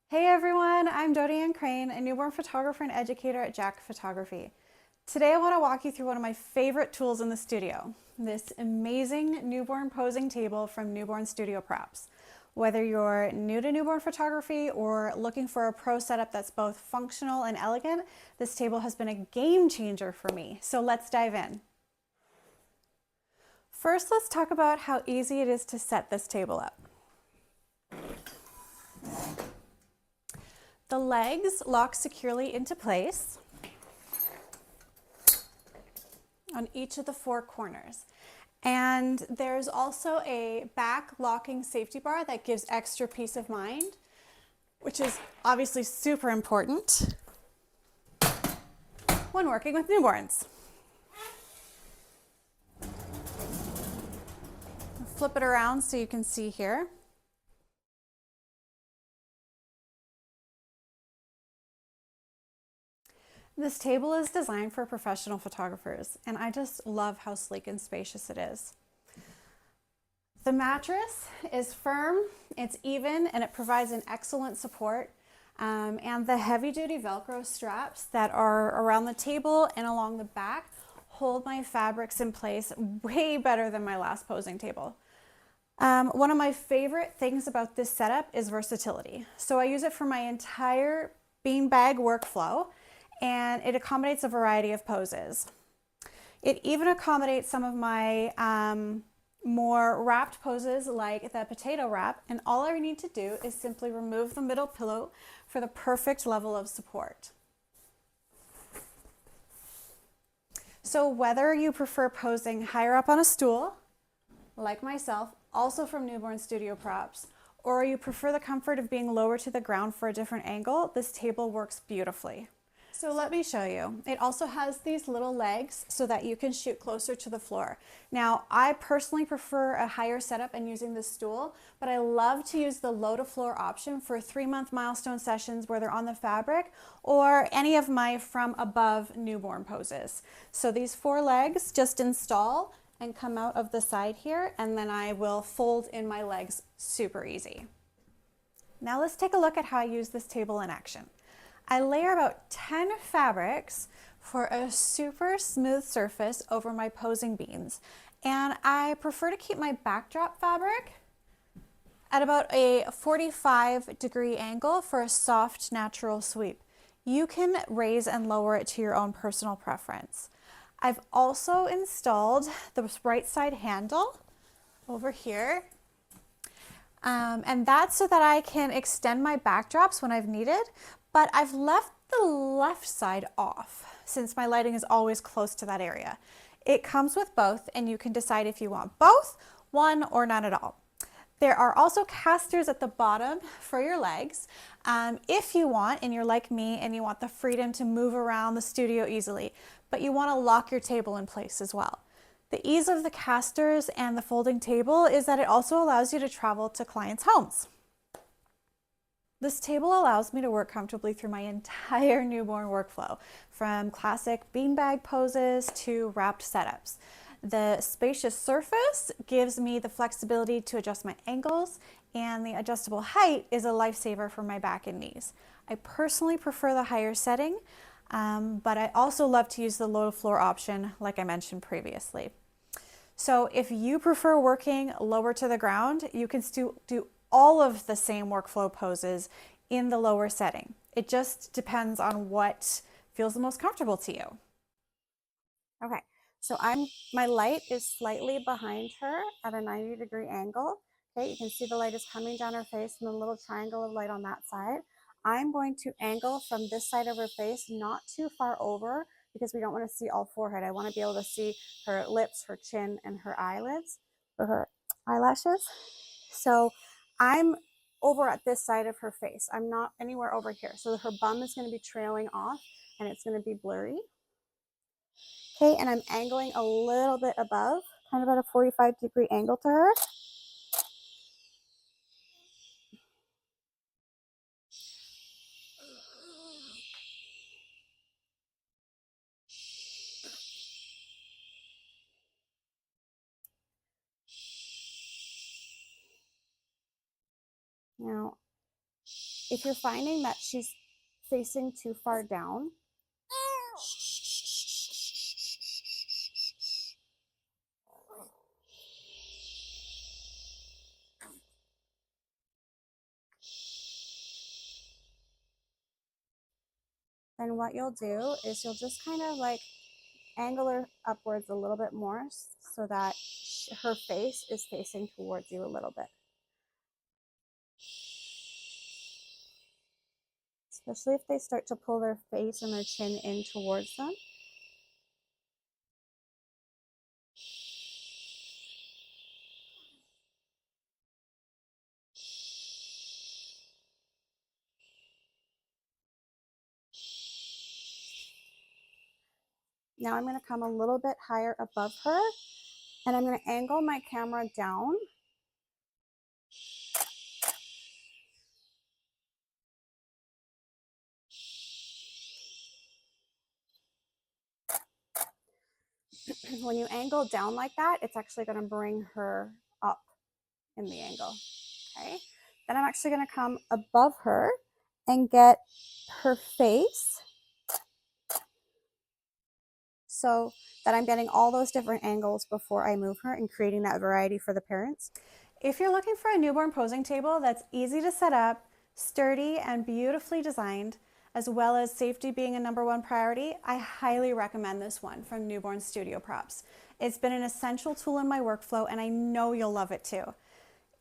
Hey everyone, I'm Jody Ann Crane, a newborn photographer and educator at Jack Photography. Today I want to walk you through one of my favorite tools in the studio, this amazing newborn posing table from Newborn Studio Props. Whether you're new to newborn photography or looking for a pro setup that's both functional and elegant, this table has been a game changer for me. So let's dive in. First, let's talk about how easy it is to set this table up. The legs lock securely into place on each of the four corners. And there's also a back locking safety bar that gives extra peace of mind, which is obviously super important when working with newborns. Flip it around so you can see here. This table is designed for professional photographers, and I just love how sleek and spacious it is. The mattress is firm, it's even, and it provides an excellent support. And the heavy-duty Velcro straps that are around the table and along the back hold my fabrics in place way better than my last posing table. One of my favorite things about this setup is versatility. So I use it for my entire beanbag workflow, and it accommodates a variety of poses. It even accommodates some of my more wrapped poses like the potato wrap, and all I need to do is simply remove the middle pillow for the perfect level of support. So whether you prefer posing higher up on a stool, like myself, also from Newborn Studio Props, or you prefer the comfort of being lower to the ground for a different angle, this table works beautifully. So let me show you. It also has these little legs so that you can shoot closer to the floor. Now, I personally prefer a higher setup and using this stool, but I love to use the low to floor option for 3-month milestone sessions where they're on the fabric, or any of my from above newborn poses. So these 4 legs just install and come out of the side here, and then I will fold in my legs super easy. Now let's take a look at how I use this table in action. I layer about 10 fabrics for a super smooth surface over my posing beans. And I prefer to keep my backdrop fabric at about a 45-degree angle for a soft, natural sweep. You can raise and lower it to your own personal preference. I've also installed the right side handle over here. And that's so that I can extend my backdrops when I've needed, but I've left the left side off since my lighting is always close to that area. It comes with both, and you can decide if you want both, one, or none at all. There are also casters at the bottom for your legs if you want, and you're like me and you want the freedom to move around the studio easily, but you want to lock your table in place as well. The ease of the casters and the folding table is that it also allows you to travel to clients' homes. This table allows me to work comfortably through my entire newborn workflow, from classic beanbag poses to wrapped setups. The spacious surface gives me the flexibility to adjust my angles, and the adjustable height is a lifesaver for my back and knees. I personally prefer the higher setting, but I also love to use the low floor option like I mentioned previously. So if you prefer working lower to the ground, you can still do all of the same workflow poses in the lower setting. It just depends on what feels the most comfortable to you. Okay, so my light is slightly behind her at a 90-degree angle. Okay, you can see the light is coming down her face and a little triangle of light on that side. I'm going to angle from this side of her face, not too far over, because we don't want to see all forehead. I want to be able to see her lips, her chin, and her eyelids, or her eyelashes. So I'm over at this side of her face. I'm not anywhere over here. So her bum is going to be trailing off and it's going to be blurry. Okay, and I'm angling a little bit above, kind of at a 45-degree angle to her. Now, If you're finding that she's facing too far down, then what you'll do is you'll just kind of like angle her upwards a little bit more so that her face is facing towards you a little bit. Especially if they start to pull their face and their chin in towards them. Now I'm going to come a little bit higher above her, and I'm going to angle my camera down. When you angle down like that, it's actually going to bring her up in the angle. Okay. Then I'm actually going to come above her and get her face so that I'm getting all those different angles before I move her and creating that variety for the parents. If you're looking for a newborn posing table that's easy to set up, sturdy, and beautifully designed, as well as safety being a #1 priority, I highly recommend this one from Newborn Studio Props. It's been an essential tool in my workflow, and I know you'll love it too.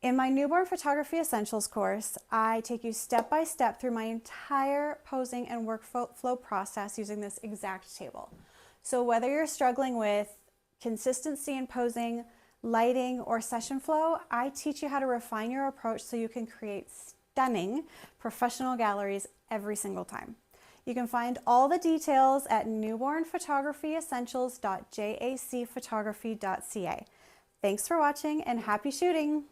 In my Newborn Photography Essentials course, I take you step by step through my entire posing and workflow process using this exact table. So whether you're struggling with consistency in posing, lighting, or session flow, I teach you how to refine your approach so you can create stunning professional galleries every single time. You can find all the details at newbornphotographyessentials.jacphotography.ca. Thanks for watching and happy shooting!